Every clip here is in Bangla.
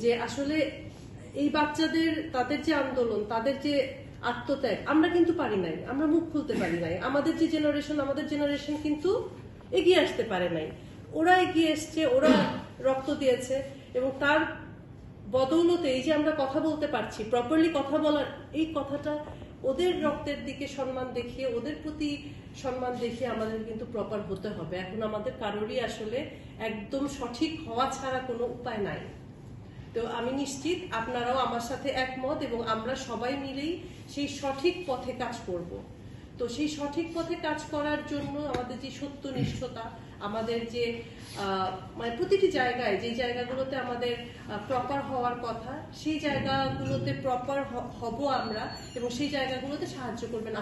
যে আসলে এই বাচ্চাদের তাদের যে আন্দোলন, তাদের যে আত্মত্যাগ, আমরা কিন্তু পারি নাই, আমরা মুখ খুলতে পারি নাই। আমাদের জেনারেশন কিন্তু এগিয়ে আসতে পারে নাই। ওরা এগিয়ে এসছে, ওরা রক্ত দিয়েছে, এবং তার বদৌলতে এই যে আমরা কথা বলতে পারছি, প্রপারলি কথা বলার, এই কথাটা ওদের রক্তের দিকে সম্মান দেখিয়ে, ওদের প্রতি সম্মান দেখিয়ে আমাদের কিন্তু প্রপার হতে হবে। এখন আমাদের কারোরই আসলে একদম সঠিক হওয়া ছাড়া কোনো উপায় নাই। তো আমি নিশ্চিত আপনারাও আমার সাথে একমত, এবং আমরা সবাই মিলেই সেই সঠিক পথে কাজ করব। তো সেই সঠিক পথে কাজ করার জন্য আমাদের যে সত্যনিষ্ঠতা, আমাদের যে মানে প্রতিটি জায়গায় যে জায়গাগুলোতে আমাদের প্রপার হওয়ার কথা, সেই জায়গাগুলোতে প্রপার হব আমরা, এবং সেই জায়গাগুলোতে সাহায্য করবেন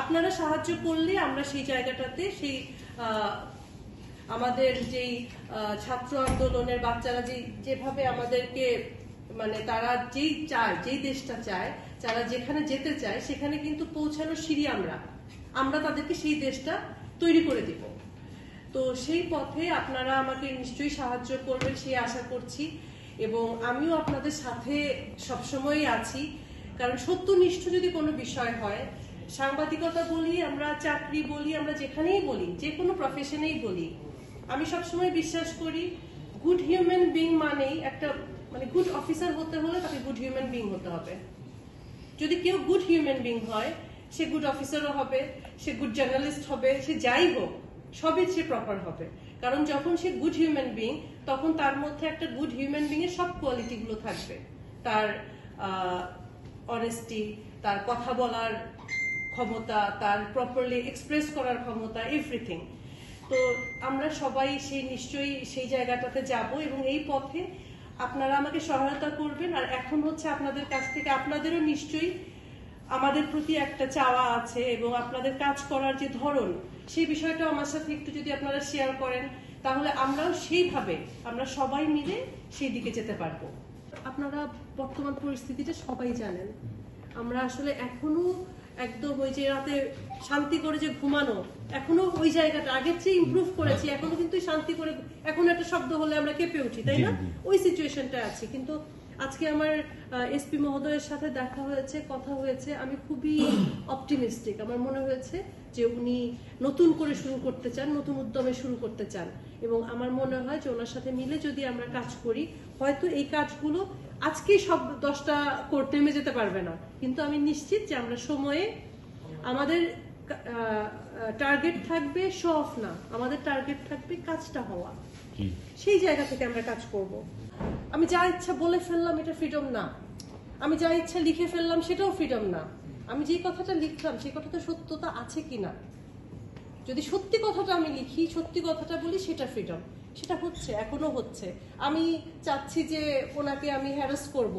আপনারা সাহায্য করলে আমরা সেই জায়গাটাতে সেই আমাদের যেই ছাত্র আন্দোলনের বাচ্চারা যেভাবে আমাদেরকে মানে তারা যেই চায়, যেই দেশটা চায়, যারা যেখানে যেতে চায় সেখানে কিন্তু পৌঁছানোর সিঁড়ি আমরা তাদেরকে সেই দেশটা তৈরি করে দিব। তো সেই পথে আপনারা আমাকে নিশ্চয়ই সাহায্য করবেন সেই আশা করছি, এবং আমিও আপনাদের সাথে সবসময় আছি। কারণ সত্যনিষ্ঠ যদি কোনো বিষয় হয়, সাংবাদিকতা বলি, আমরা চাকরি বলি, আমরা যেখানেই বলি, যে কোনো প্রফেশনেই বলি, আমি সবসময় বিশ্বাস করি গুড হিউম্যান বিং মানেই একটা মানে গুড অফিসার হতে হলে তাকে গুড হিউম্যান বিং হতে হবে। যদি কেউ গুড হিউম্যান বিং হয়, সে গুড অফিসারও হবে, সে গুড জার্নালিস্ট হবে, সে যাই হোক, সবই সে প্রপার হবে। কারণ যখন সে গুড হিউম্যান বিং, তখন তার মধ্যে একটা গুড হিউম্যান বিং এর সব কোয়ালিটি গুলো থাকবে। তার অনেস্টি, তার কথা বলার ক্ষমতা, তার প্রপারলি এক্সপ্রেস করার ক্ষমতা, এভরিথিং। তো আমরা সবাই নিশ্চয়ই সেই জায়গাটাতে যাব, এবং এই পথে আপনারা আমাকে সহায়তা করবেন। আর এখন হচ্ছে আপনাদের কাছ থেকে, আপনাদেরও নিশ্চয়ই আমাদের প্রতি একটা চাওয়া আছে, এবং আপনাদের কাজ করার যে ধরন, সেই বিষয়টা আমার সাথে একটু যদি আপনারা শেয়ার করেন, তাহলে আমরাও সেইভাবে আমরা সবাই মিলে সেই দিকে যেতে পারবো। আপনারা বর্তমান পরিস্থিতিটা সবাই জানেন, আমরা আসলে এখনো একদম ওই যে রাতে শান্তি করে যে ঘুমানো, এখনো ওই জায়গাটা আগের চেয়ে ইমপ্রুভ করেছি, এখনো কিন্তু শান্তি করে, এখন একটা শব্দ হলে আমরা কেঁপে উঠি, তাই না? ওই সিচুয়েশনটা আছে। কিন্তু আজকে আমার এসপি মহোদয়ের সাথে দেখা হয়েছে, কথা হয়েছে, আমি খুবই অপটিমিস্টিক। আমার মনে হয়েছে যে উনি নতুন করে শুরু করতে চান, নতুন উদ্যমে শুরু করতে চান, এবং আমার মনে হয় যে ওনার সাথে মিলে যদি আমরা কাজ করি, হয়তো এই কাজগুলো আজকেই সব 10টা কোর্ট নেমে যেতে পারবে না, কিন্তু আমি নিশ্চিত যে আমরা সময়ে, আমাদের টার্গেট থাকবে শো অফ না, আমাদের টার্গেট থাকবে কাজটা হওয়া। সেই জায়গা থেকে আমরা কাজ করব। আমি যা ইচ্ছা বলে ফেললাম, এটা ফ্রিডম না। আমি যা ইচ্ছা লিখে ফেললাম, সেটাও ফ্রিডম না। আমি যে কথাটা লিখলাম, সেই কথাটা সত্যতা আছে কিনা, যদি সত্যি কথাটা আমি লিখি, সত্যি কথাটা বলি, সেটা ফ্রিডম। সেটা হচ্ছে, এখনো হচ্ছে। আমি চাচ্ছি যে ওনাকে আমি হ্যারাস করব,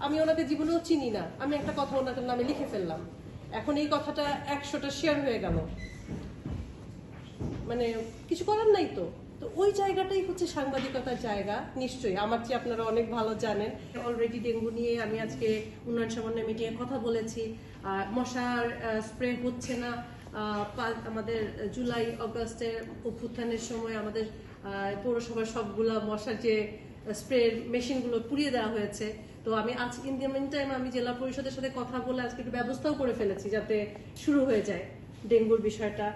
আমি ওনাকে জীবনেও চিনি না, আমি একটা কথা ওনাকে নামে লিখে ফেললাম, এখন এই কথাটা 100টা শেয়ার হয়ে গেল, মানে কিছু করার নাই। তো তো ওই জায়গাটাই হচ্ছে সাংবাদিকতার জায়গা। নিশ্চয়ই আমার চেয়ে আপনারা অনেক ভালো জানেন। অলরেডি ডেঙ্গু নিয়ে আমি আজকে উন্নয়ন সমন্বয় মিটিংয়ে কথা বলেছি। মশার স্প্রে হচ্ছে না। আমাদের জুলাই অগাস্টের অভ্যুত্থানের সময় আমাদের পৌরসভার সবগুলা মশার যে স্প্রে মেশিনগুলো পুড়িয়ে দেওয়া হয়েছে। তো আমি আজ ইন দ্য মিন টাইম আমি জেলা পরিষদের সাথে কথা বলে আজকে একটু ব্যবস্থাও করে ফেলেছি যাতে শুরু হয়ে যায় ডেঙ্গুর বিষয়টা।